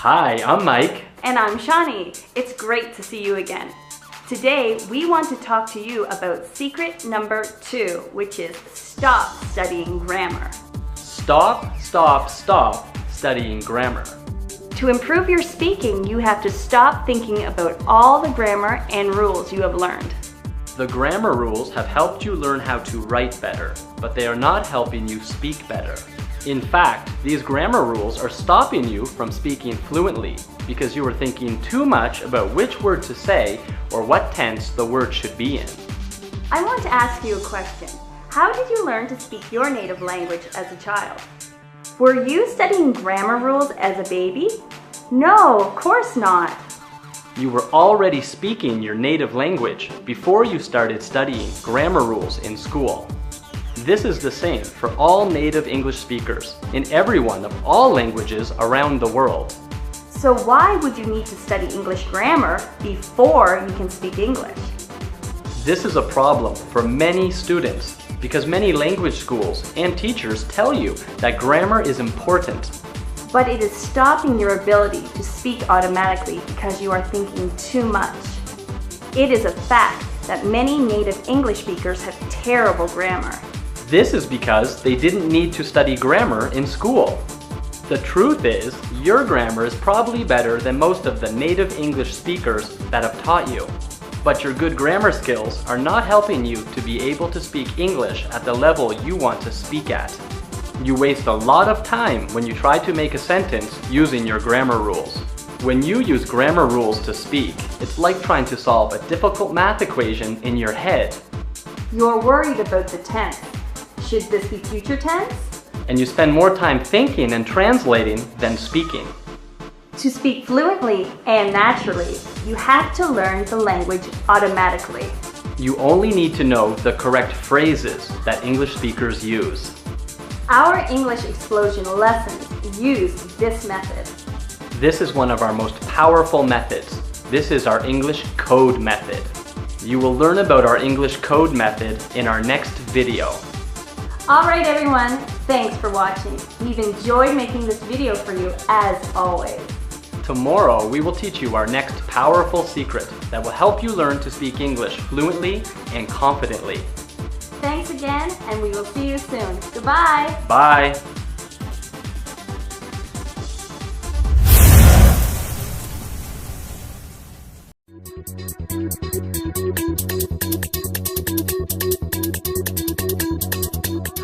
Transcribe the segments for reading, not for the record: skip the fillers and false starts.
Hi, I'm Mike. And I'm Shawnee. It's great to see you again. Today, we want to talk to you about secret number 2, which is stop studying grammar. Stop studying grammar. To improve your speaking, you have to stop thinking about all the grammar and rules you have learned. The grammar rules have helped you learn how to write better, but they are not helping you speak better. In fact, these grammar rules are stopping you from speaking fluently because you are thinking too much about which word to say or what tense the word should be in. I want to ask you a question. How did you learn to speak your native language as a child? Were you studying grammar rules as a baby? No, of course not. You were already speaking your native language before you started studying grammar rules in school. This is the same for all native English speakers in everyone of all languages around the world. So why would you need to study English grammar before you can speak English? This is a problem for many students because many language schools and teachers tell you that grammar is important. But it is stopping your ability to speak automatically because you are thinking too much. It is a fact that many native English speakers have terrible grammar. This is because they didn't need to study grammar in school. The truth is, your grammar is probably better than most of the native English speakers that have taught you. But your good grammar skills are not helping you to be able to speak English at the level you want to speak at. You waste a lot of time when you try to make a sentence using your grammar rules. When you use grammar rules to speak, it's like trying to solve a difficult math equation in your head. You're worried about the tense. Should this be future tense? And you spend more time thinking and translating than speaking. To speak fluently and naturally, you have to learn the language automatically. You only need to know the correct phrases that English speakers use. Our English Explosion lessons use this method. This is one of our most powerful methods. This is our English code method. You will learn about our English code method in our next video. Alright everyone, thanks for watching. We've enjoyed making this video for you as always. Tomorrow we will teach you our next powerful secret that will help you learn to speak English fluently and confidently. Thanks again, and we will see you soon. Goodbye! Bye!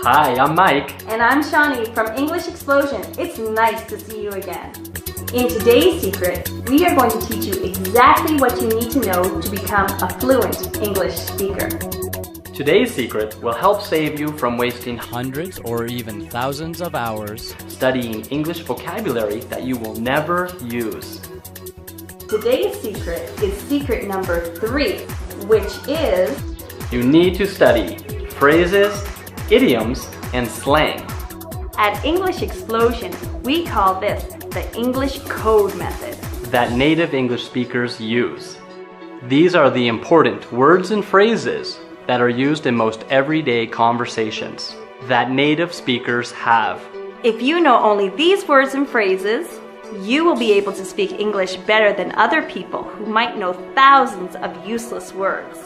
Hi, I'm Mike. And I'm Shawnee from English Explosion. It's nice to see you again. In today's secret, we are going to teach you exactly what you need to know to become a fluent English speaker. Today's secret will help save you from wasting hundreds or even thousands of hours studying English vocabulary that you will never use. Today's secret is secret number 3, which is you need to study phrases, idioms, and slang. At English Explosion, we call this the English code method that native English speakers use. These are the important words and phrases that are used in most everyday conversations that native speakers have. If you know only these words and phrases, you will be able to speak English better than other people who might know thousands of useless words.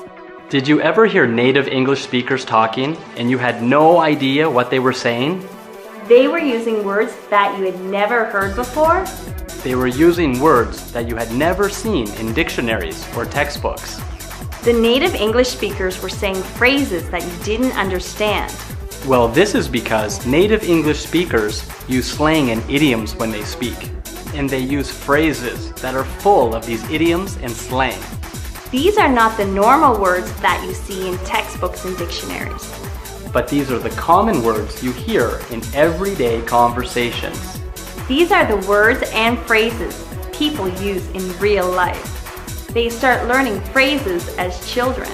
Did you ever hear native English speakers talking and you had no idea what they were saying? They were using words that you had never heard before. They were using words that you had never seen in dictionaries or textbooks. The native English speakers were saying phrases that you didn't understand. Well, this is because native English speakers use slang and idioms when they speak. And they use phrases that are full of these idioms and slang. These are not the normal words that you see in textbooks and dictionaries. But these are the common words you hear in everyday conversations. These are the words and phrases people use in real life. They start learning phrases as children.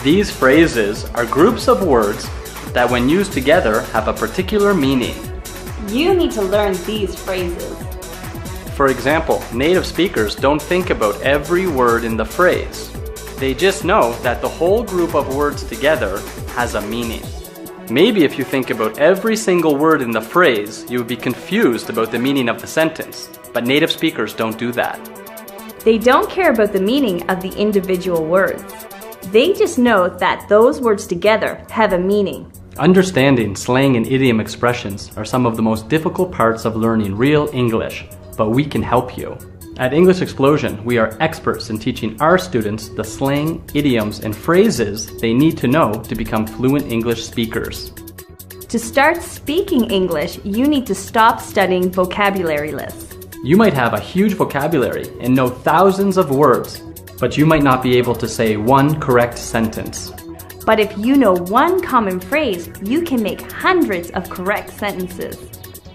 These phrases are groups of words that when used together have a particular meaning. You need to learn these phrases. For example, native speakers don't think about every word in the phrase. They just know that the whole group of words together has a meaning. Maybe if you think about every single word in the phrase, you would be confused about the meaning of the sentence. But native speakers don't do that. They don't care about the meaning of the individual words. They just know that those words together have a meaning. Understanding slang and idiom expressions are some of the most difficult parts of learning real English, but we can help you. At English Explosion, we are experts in teaching our students the slang, idioms, and phrases they need to know to become fluent English speakers. To start speaking English, you need to stop studying vocabulary lists. You might have a huge vocabulary and know thousands of words, but you might not be able to say one correct sentence. But if you know one common phrase, you can make hundreds of correct sentences.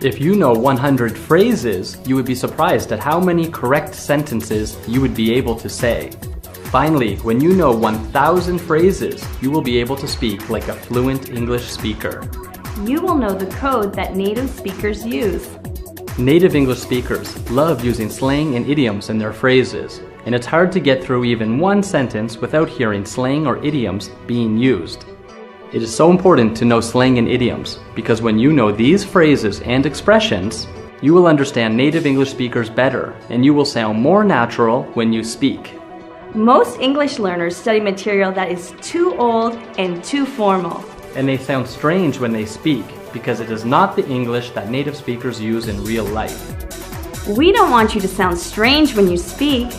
If you know 100 phrases, you would be surprised at how many correct sentences you would be able to say. Finally, when you know 1,000 phrases, you will be able to speak like a fluent English speaker. You will know the code that native speakers use. Native English speakers love using slang and idioms in their phrases, and it's hard to get through even one sentence without hearing slang or idioms being used. It is so important to know slang and idioms because when you know these phrases and expressions, you will understand native English speakers better and you will sound more natural when you speak. Most English learners study material that is too old and too formal. And they sound strange when they speak because it is not the English that native speakers use in real life. We don't want you to sound strange when you speak.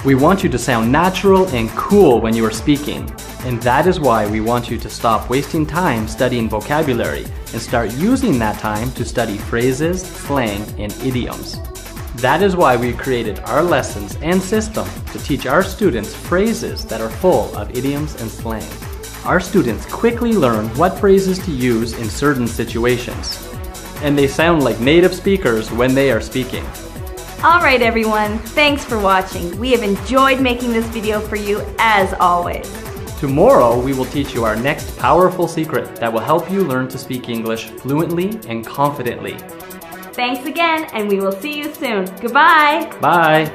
We want you to sound natural and cool when you are speaking. And that is why we want you to stop wasting time studying vocabulary and start using that time to study phrases, slang, and idioms. That is why we created our lessons and system to teach our students phrases that are full of idioms and slang. Our students quickly learn what phrases to use in certain situations. And they sound like native speakers when they are speaking. Alright everyone, thanks for watching. We have enjoyed making this video for you as always. Tomorrow, we will teach you our next powerful secret that will help you learn to speak English fluently and confidently. Thanks again, and we will see you soon. Goodbye! Bye!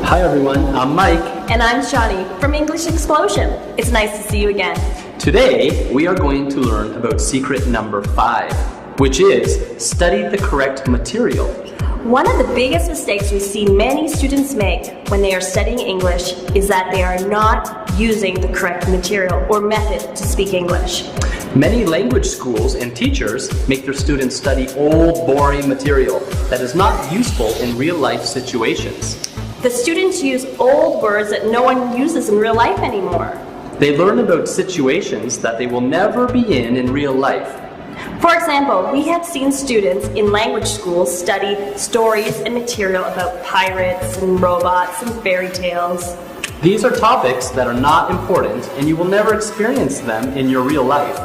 Hi everyone, I'm Mike. And I'm Shani from English Explosion. It's nice to see you again. Today, we are going to learn about secret number 5, which is study the correct material. One of the biggest mistakes we see many students make when they are studying English is that they are not using the correct material or method to speak English. Many language schools and teachers make their students study old, boring material that is not useful in real-life situations. The students use old words that no one uses in real life anymore. They learn about situations that they will never be in real life. For example, we have seen students in language schools study stories and material about pirates and robots and fairy tales. These are topics that are not important and you will never experience them in your real life.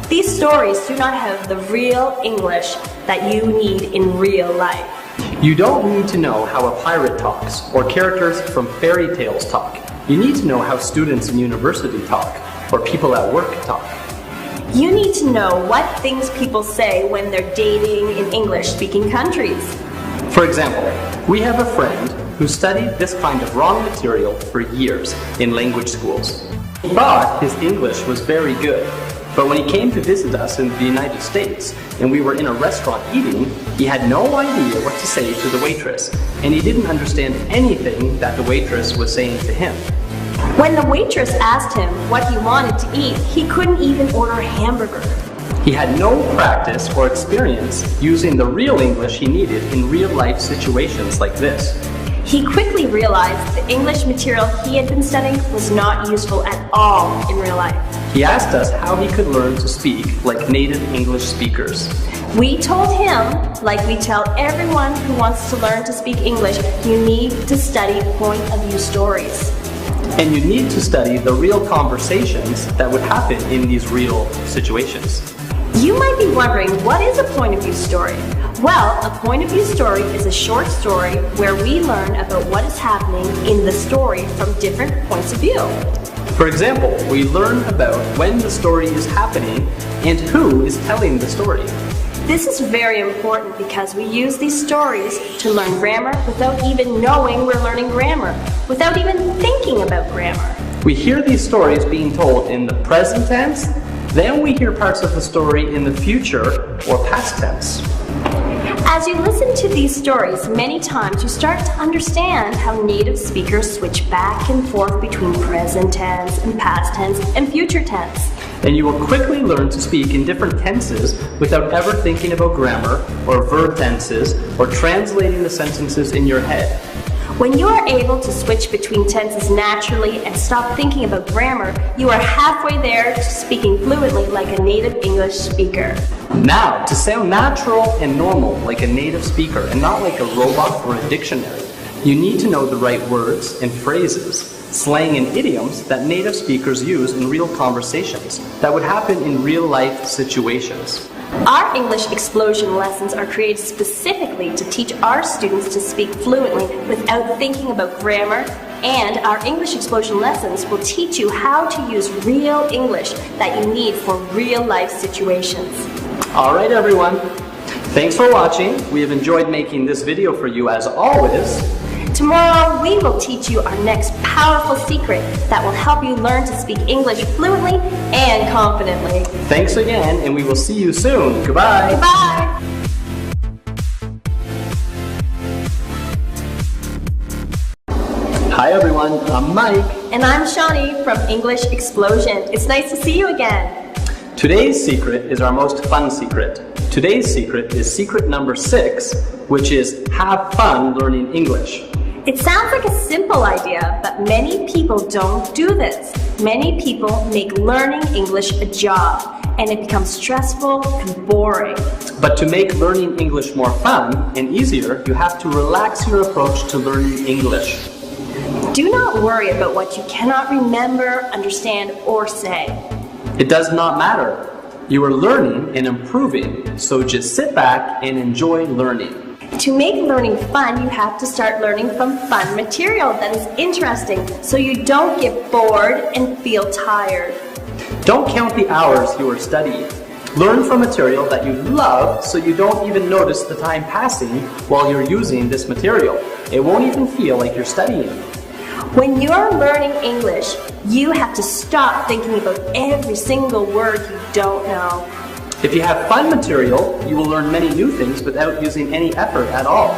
These stories do not have the real English that you need in real life. You don't need to know how a pirate talks or characters from fairy tales talk. You need to know how students in university talk or people at work talk. You need to know what things people say when they're dating in English-speaking countries. For example, we have a friend who studied this kind of wrong material for years in language schools. He thought his English was very good, but when he came to visit us in the United States and we were in a restaurant eating, he had no idea what to say to the waitress, and he didn't understand anything that the waitress was saying to him. When the waitress asked him what he wanted to eat, he couldn't even order a hamburger. He had no practice or experience using the real English he needed in real-life situations like this. He quickly realized the English material he had been studying was not useful at all in real life. He asked us how he could learn to speak like native English speakers. We told him, like we tell everyone who wants to learn to speak English, you need to study point-of-view stories. And you need to study the real conversations that would happen in these real situations. You might be wondering, what is a point-of-view story? Well, a point-of-view story is a short story where we learn about what is happening in the story from different points of view. For example, we learn about when the story is happening and who is telling the story. This is very important because we use these stories to learn grammar without even knowing we're learning grammar, without even thinking about grammar. We hear these stories being told in the present tense, then we hear parts of the story in the future or past tense. As you listen to these stories many times, you start to understand how native speakers switch back and forth between present tense and past tense and future tense. And you will quickly learn to speak in different tenses without ever thinking about grammar or verb tenses or translating the sentences in your head. When you are able to switch between tenses naturally and stop thinking about grammar, you are halfway there to speaking fluently like a native English speaker. Now, to sound natural and normal like a native speaker and not like a robot or a dictionary, you need to know the right words and phrases, slang and idioms that native speakers use in real conversations that would happen in real-life situations. Our English Explosion lessons are created specifically to teach our students to speak fluently without thinking about grammar, and our English Explosion lessons will teach you how to use real English that you need for real-life situations. Alright everyone, thanks for watching. We have enjoyed making this video for you as always. Tomorrow, we will teach you our next powerful secret that will help you learn to speak English fluently and confidently. Thanks again, and we will see you soon. Goodbye. Bye. Hi everyone, I'm Mike. And I'm Shawnee from English Explosion. It's nice to see you again. Today's secret is our most fun secret. Today's secret is secret number 6, which is have fun learning English. It sounds like a simple idea, but many people don't do this. Many people make learning English a job, and it becomes stressful and boring. But to make learning English more fun and easier, you have to relax your approach to learning English. Do not worry about what you cannot remember, understand, or say. It does not matter. You are learning and improving, so just sit back and enjoy learning. To make learning fun, you have to start learning from fun material that is interesting, so you don't get bored and feel tired. Don't count the hours you are studying. Learn from material that you love so you don't even notice the time passing while you're using this material. It won't even feel like you're studying. When you are learning English, you have to stop thinking about every single word you don't know. If you have fun material, you will learn many new things without using any effort at all.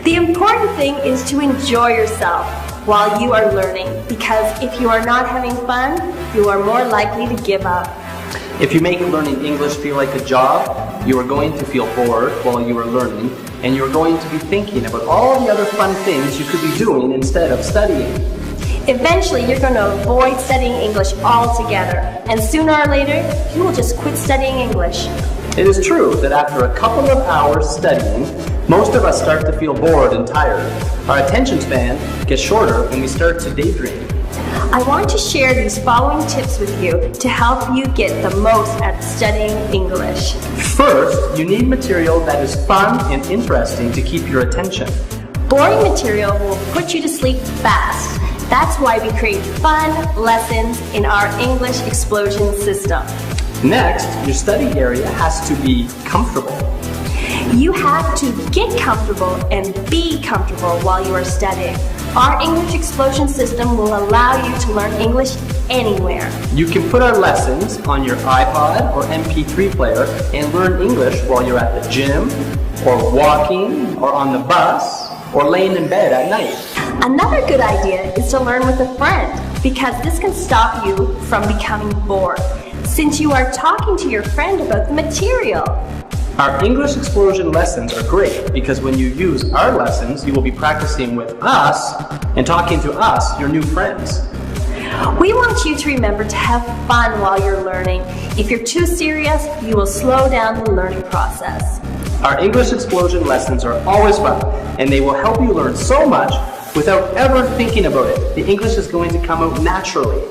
The important thing is to enjoy yourself while you are learning, because if you are not having fun, you are more likely to give up. If you make learning English feel like a job, you are going to feel bored while you are learning, and you're going to be thinking about all the other fun things you could be doing instead of studying. Eventually, you're going to avoid studying English altogether, and sooner or later, you will just quit studying English. It is true that after a couple of hours studying, most of us start to feel bored and tired. Our attention span gets shorter and we start to daydream. I want to share these following tips with you to help you get the most out of studying English. First, you need material that is fun and interesting to keep your attention. Boring material will put you to sleep fast. That's why we create fun lessons in our English Explosion system. Next, your study area has to be comfortable. You have to get comfortable and be comfortable while you are studying. Our English Explosion system will allow you to learn English anywhere. You can put our lessons on your iPod or MP3 player and learn English while you're at the gym, or walking, or on the bus, or laying in bed at night. Another good idea is to learn with a friend, because this can stop you from becoming bored, since you are talking to your friend about the material. Our English Explosion lessons are great because when you use our lessons, you will be practicing with us and talking to us, your new friends. We want you to remember to have fun while you're learning. If you're too serious, you will slow down the learning process. Our English Explosion lessons are always fun, and they will help you learn so much without ever thinking about it. The English is going to come out naturally.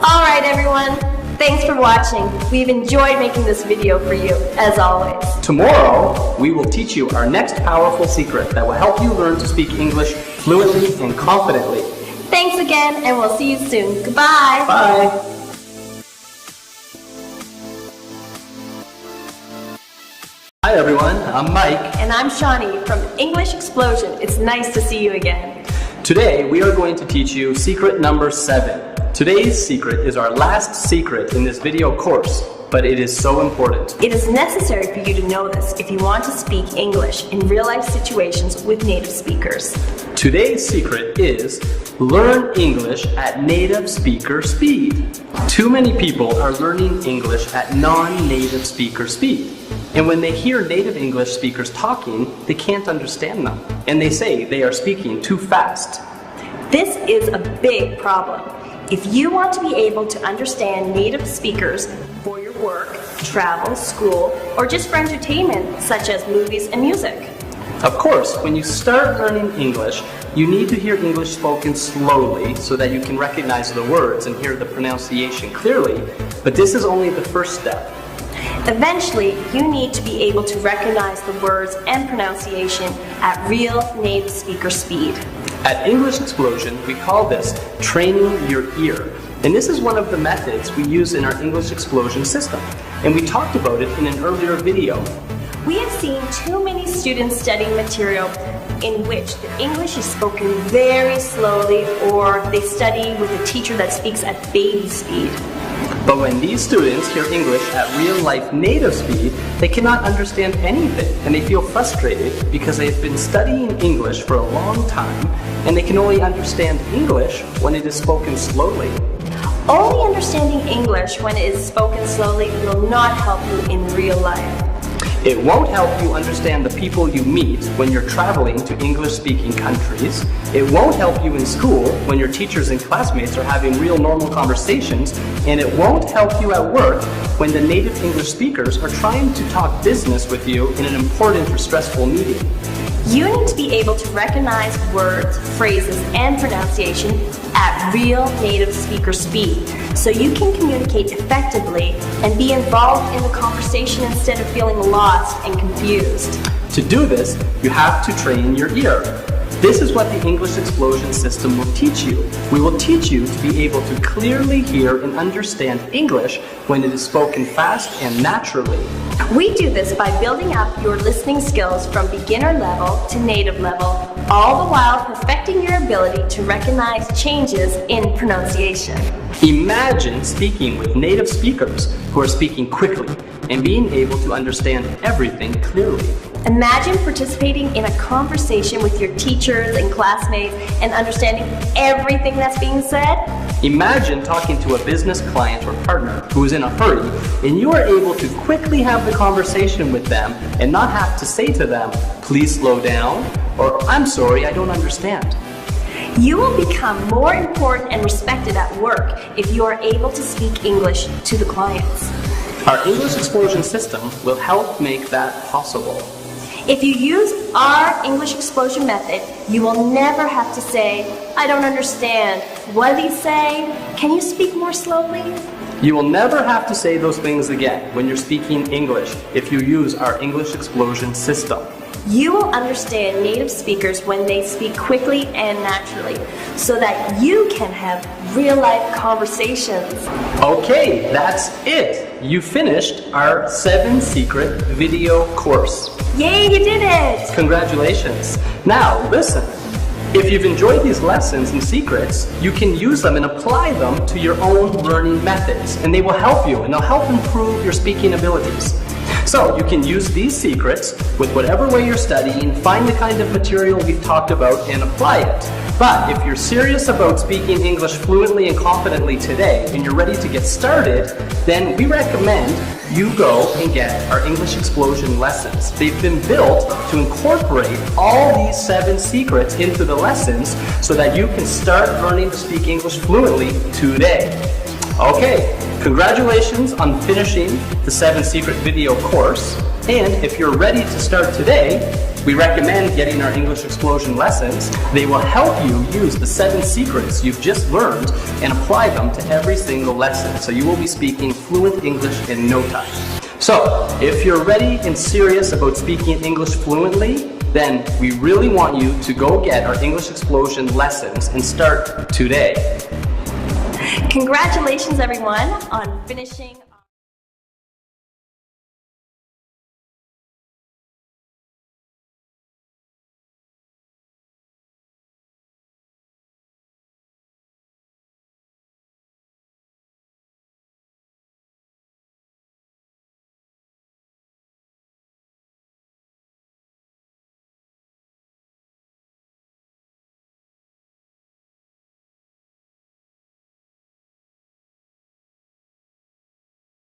All right, everyone. Thanks for watching. We've enjoyed making this video for you, as always. Tomorrow, we will teach you our next powerful secret that will help you learn to speak English fluently and confidently. Thanks again, and we'll see you soon. Goodbye. Bye. Hi everyone, I'm Mike. And I'm Shawnee from English Explosion. It's nice to see you again. Today we are going to teach you secret number 7. Today's secret is our last secret in this video course, but it is so important. It is necessary for you to know this if you want to speak English in real-life situations with native speakers. Today's secret is learn English at native speaker speed. Too many people are learning English at non-native speaker speed. And when they hear native English speakers talking, they can't understand them. And they say they are speaking too fast. This is a big problem. If you want to be able to understand native speakers for your work, travel, school, or just for entertainment, such as movies and music. Of course, when you start learning English, you need to hear English spoken slowly so that you can recognize the words and hear the pronunciation clearly. But this is only the first step. Eventually, you need to be able to recognize the words and pronunciation at real native speaker speed. At English Explosion, we call this training your ear. And this is one of the methods we use in our English Explosion system. And we talked about it in an earlier video. We have seen too many students studying material in which the English is spoken very slowly, or they study with a teacher that speaks at baby speed. But when these students hear English at real-life native speed, they cannot understand anything, and they feel frustrated because they've been studying English for a long time, and they can only understand English when it is spoken slowly. Only understanding English when it is spoken slowly will not help you in real life. It won't help you understand the people you meet when you're traveling to English-speaking countries. It won't help you in school when your teachers and classmates are having real normal conversations. And it won't help you at work when the native English speakers are trying to talk business with you in an important or stressful meeting. You need to be able to recognize words, phrases, and pronunciation at real native speaker speed so you can communicate effectively and be involved in the conversation instead of feeling lost and confused. To do this, you have to train your ear. This is what the English Explosion system will teach you. We will teach you to be able to clearly hear and understand English when it is spoken fast and naturally. We do this by building up your listening skills from beginner level to native level, all the while perfecting your ability to recognize changes in pronunciation. Imagine speaking with native speakers who are speaking quickly and being able to understand everything clearly. Imagine participating in a conversation with your teachers and classmates and understanding everything that's being said. Imagine talking to a business client or partner who is in a hurry, and you are able to quickly have the conversation with them and not have to say to them, "Please slow down," or "I'm sorry, I don't understand." You will become more important and respected at work if you are able to speak English to the clients. Our English Explosion system will help make that possible. If you use our English Explosion method, you will never have to say, "I don't understand. What did he say? Can you speak more slowly?" You will never have to say those things again when you're speaking English if you use our English Explosion system. You will understand native speakers when they speak quickly and naturally, so that you can have real-life conversations. Okay, that's it. You finished our 7 secret video course. Yay, you did it! Congratulations. Now, listen. If you've enjoyed these lessons and secrets, you can use them and apply them to your own learning methods, and they will help you, and they'll help improve your speaking abilities. So you can use these secrets with whatever way you're studying, find the kind of material we've talked about, and apply it. But if you're serious about speaking English fluently and confidently today, and you're ready to get started, then we recommend you go and get our English Explosion lessons. They've been built to incorporate all these 7 secrets into the lessons so that you can start learning to speak English fluently today. Okay, congratulations on finishing the 7 secret video course. And if you're ready to start today, we recommend getting our English Explosion lessons. They will help you use the 7 secrets you've just learned and apply them to every single lesson. So you will be speaking fluent English in no time. So if you're ready and serious about speaking English fluently, then we really want you to go get our English Explosion lessons and start today. Congratulations everyone on finishing